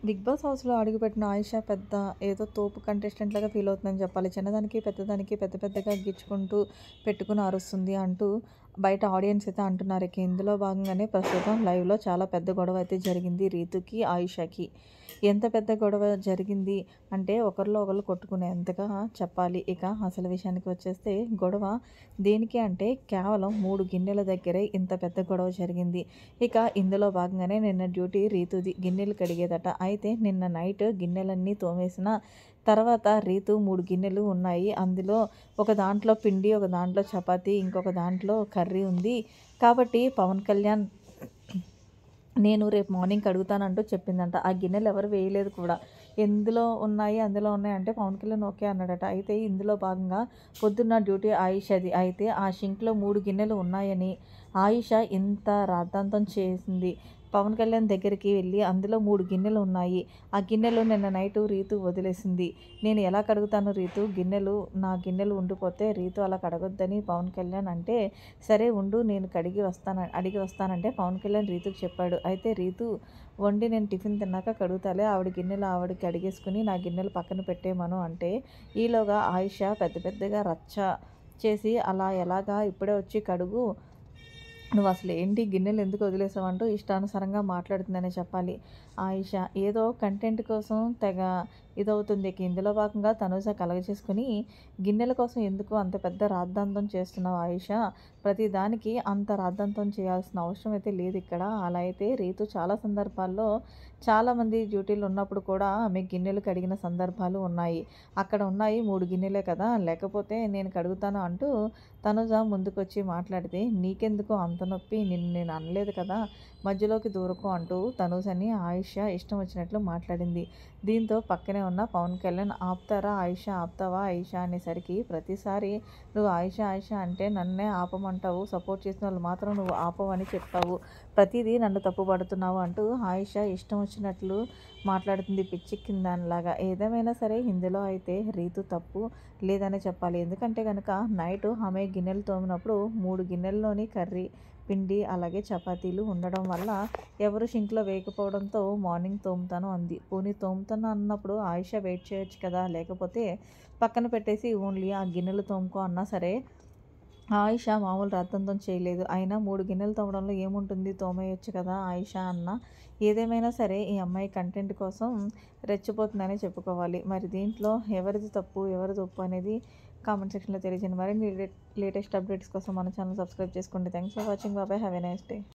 Big boss హౌస్‌లో అడుగుపెట్టిన ఆయిషా పెద్ద ఏదో తోపు కంటెస్టెంట్‌లాగా ఫీల్ అవుతుందని చెప్పాలి. చిన్నదానికి, పెద్దదానికి పెద్ద పెద్దగా గిచ్చుకుంటూ పెట్టుకొని అరుస్తుంది అంటూ బయట ఆడియన్స్ అయితే అంటున్నారు. ఇక ఇందులో భాగంగానే ప్రస్తుతం లైవ్‌లో చాలా పెద్ద గొడవ అయితే జరిగింది రీతుకి, ఆయిషాకి. ఎంత పెద్ద గొడవ జరిగింది అంటే ఒకరిలో ఒకళ్ళు కొట్టుకునేంతగా చెప్పాలి. ఇక అసలు విషయానికి వచ్చేస్తే గొడవ దేనికి అంటే కేవలం 3 గిన్నెల దగ్గరే ఇంత పెద్ద గొడవ జరిగింది. ఇక ఇందులో భాగంగానే నిన్న డ్యూటీ రీతుది గిన్నెలు కడిగేదట. అయితే నిన్న నైట్ గిన్నెలన్నీ తోమేసిన తర్వాత రీతు 3 గిన్నెలు ఉన్నాయి. అందులో ఒక దాంట్లో పిండి, ఒక దాంట్లో చపాతీ, ఇంకొక దాంట్లో కర్రీ ఉంది. కాబట్టి పవన్ కళ్యాణ్ నేను రేపు మార్నింగ్ కడుగుతానంటూ చెప్పిందంట. ఆ గిన్నెలు ఎవరు వేయలేదు కూడా. ఎందులో ఉన్నాయి, అందులో ఉన్నాయి అంటే పవన్ కళ్యాణ్ ఓకే అన్నాడట. అయితే ఇందులో భాగంగా పొద్దున్న డ్యూటీ ఆయిషది. అయితే ఆ షింక్‌లో 3 గిన్నెలు ఉన్నాయని ఆయిష ఇంత రాద్ధాంతం చేసింది. పవన్ కళ్యాణ్ దగ్గరికి వెళ్ళి అందులో 3 గిన్నెలు ఉన్నాయి. ఆ గిన్నెలు నిన్న నైటు రీతు వదిలేసింది. నేను ఎలా కడుగుతాను రీతు గిన్నెలు, నా గిన్నెలు ఉండిపోతే రీతు అలా కడగొద్దని పవన్ కళ్యాణ్ అంటే, సరే ఉండు నేను అడిగి వస్తానంటే పవన్ కళ్యాణ్ రీతుకి చెప్పాడు. అయితే రీతు వండి నేను టిఫిన్ తిన్నాక కడుగుతాలే, ఆవిడ గిన్నెలు ఆవిడ కడిగేసుకుని నా గిన్నెలు పక్కన పెట్టేయమను అంటే, ఈలోగా ఆయిష పెద్ద పెద్దగా రచ్చ చేసి అలా ఎలాగా ఇప్పుడే వచ్చి కడుగు, నువ్వసలు ఏంటి గిన్నెలు ఎందుకు వదిలేసావు అంటూ ఇష్టానుసారంగా మాట్లాడుతుందనే చెప్పాలి. ఆయిష ఏదో కంటెంట్ కోసం తెగ ఇదవుతుంది. ఇక ఇందులో భాగంగా తనూజ కలగజేసుకొని గిన్నెల కోసం ఎందుకు అంత పెద్ద రాద్ధాంతం చేస్తున్నావు ఆయిష? ప్రతి దానికి అంత రాద్ధాంతం చేయాల్సిన అవసరం అయితే లేదు ఇక్కడ. అలా అయితే రీతు చాలా సందర్భాల్లో చాలామంది డ్యూటీలో ఉన్నప్పుడు కూడా ఆమె గిన్నెలు కడిగిన సందర్భాలు ఉన్నాయి. అక్కడ ఉన్నాయి 3 గిన్నెలే కదా! లేకపోతే నేను కడుగుతాను అంటూ తనుజ ముందుకొచ్చి మాట్లాడితే, "నీకెందుకు అంత నొప్పి? నిన్ను నేను అనలేదు కదా! మధ్యలోకి దూరకు" అంటూ తనూజని ఆయిష ఇష్టం వచ్చినట్లు మాట్లాడింది. దీంతో పక్కనే ఉన్న పవన్ కళ్యాణ్ "ఆపుతారా ఆయిష, ఆపుతావా ఆయిష" అనేసరికి ప్రతిసారి "నువ్వు ఆయిష, ఆయిష అంటే నన్నే ఆపమంటావు. సపోర్ట్ చేసిన వాళ్ళు మాత్రం నువ్వు ఆపవని చెప్పావు. ప్రతీదీ నన్ను తప్పుపడుతున్నావు" అంటూ ఆయిష ఇష్టం వచ్చినట్లు మాట్లాడుతుంది పిచ్చెక్కిందానిలాగా. ఏదేమైనా సరే ఇందులో అయితే రీతు తప్పు లేదనే చెప్పాలి. ఎందుకంటే గనక నైటు ఆమె గిన్నెలు తోమినప్పుడు 3 గిన్నెల్లోని కర్రీ, పిండి అలాగే చపాతీలు ఉండడం వల్ల ఎవరు షింక్‌లో వేయకపోవడంతో మార్నింగ్ తోముతాను అంది. పోనీ తోముతాను అన్నప్పుడు ఆయిష వెయిట్ చేయొచ్చు కదా! లేకపోతే పక్కన పెట్టేసి ఓన్లీ ఆ గిన్నెలు తోముకో అన్నా సరే ఆయిష మామూలు రాద్ధాంతం చేయలేదు. అయినా 3 గిన్నెలు తోమడంలో ఏముంటుంది తోమేయొచ్చు కదా ఆయిష అన్న. ఏదేమైనా సరే ఈ అమ్మాయి కంటెంట్ కోసం రెచ్చిపోతుందనే చెప్పుకోవాలి. మరి దీంట్లో ఎవరిది తప్పు, ఎవరిది ఒప్పు అనేది కామెంట్ సెక్షన్‌లో తెలియజేయండి. మరిన్ని లేటెస్ట్ అప్డేట్స్ కోసం మన ఛానల్ సబ్స్క్రైబ్ చేసుకోండి. Thanks for watching. Bye bye. Have a nice day.